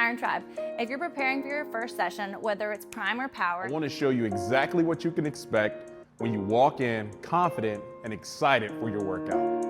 IronTribe. If you're preparing for your first session, whether it's prime or power, I want to show you exactly what you can expect when you walk in confident and excited for your workout.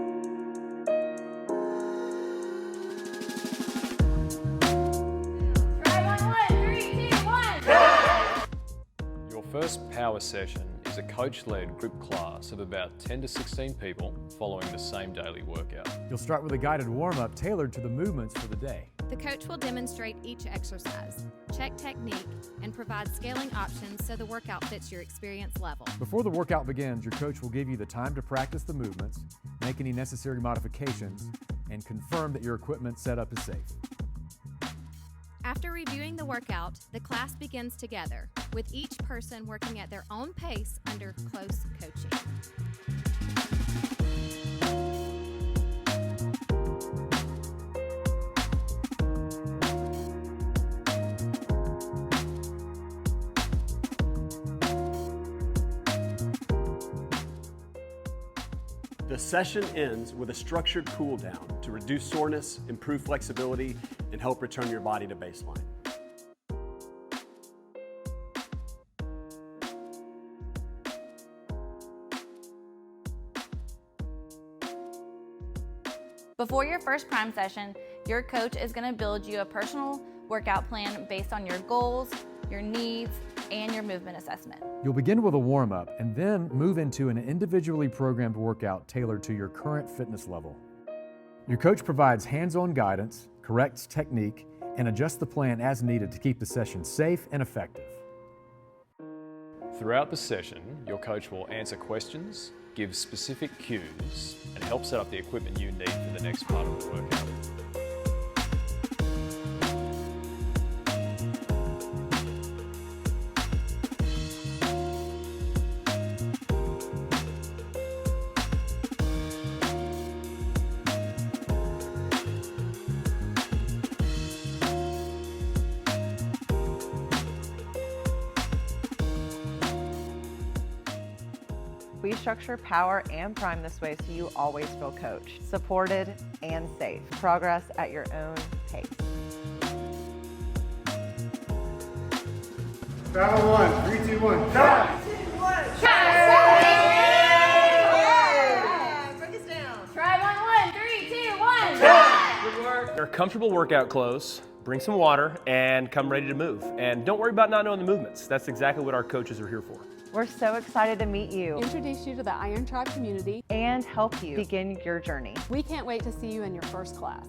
Your first power session is a coach-led group class of about 10 to 16 people following the same daily workout. You'll start with a guided warm-up tailored to the movements for the day. The coach will demonstrate each exercise, check technique, and provide scaling options so the workout fits your experience level. Before the workout begins, your coach will give you the time to practice the movements, make any necessary modifications, and confirm that your equipment setup is safe. After reviewing the workout, the class begins together, with each person working at their own pace under close coaching. The session ends with a structured cool down to reduce soreness, improve flexibility, and help return your body to baseline. before your first prime session, your coach is going to build you a personal workout plan based on your goals, your needs, and your movement assessment. You'll begin with a warm-up and then move into an individually programmed workout tailored to your current fitness level. Your coach provides hands-on guidance, corrects technique, and adjusts the plan as needed to keep the session safe and effective. Throughout the session, your coach will answer questions, give specific cues, and help set up the equipment you need for the next part of the workout. We structure power and prime this way so you always feel coached, supported, and safe. Progress at your own pace. Travel 1, 3, 2, 1, try! Break us down. Try 1, 3, 2, 1. Good work. Wear comfortable workout clothes, bring some water, and come ready to move. And don't worry about not knowing the movements. That's exactly what our coaches are here for. We're so excited to meet you, introduce you to the IronTribe community, and help you begin your journey. We can't wait to see you in your first class.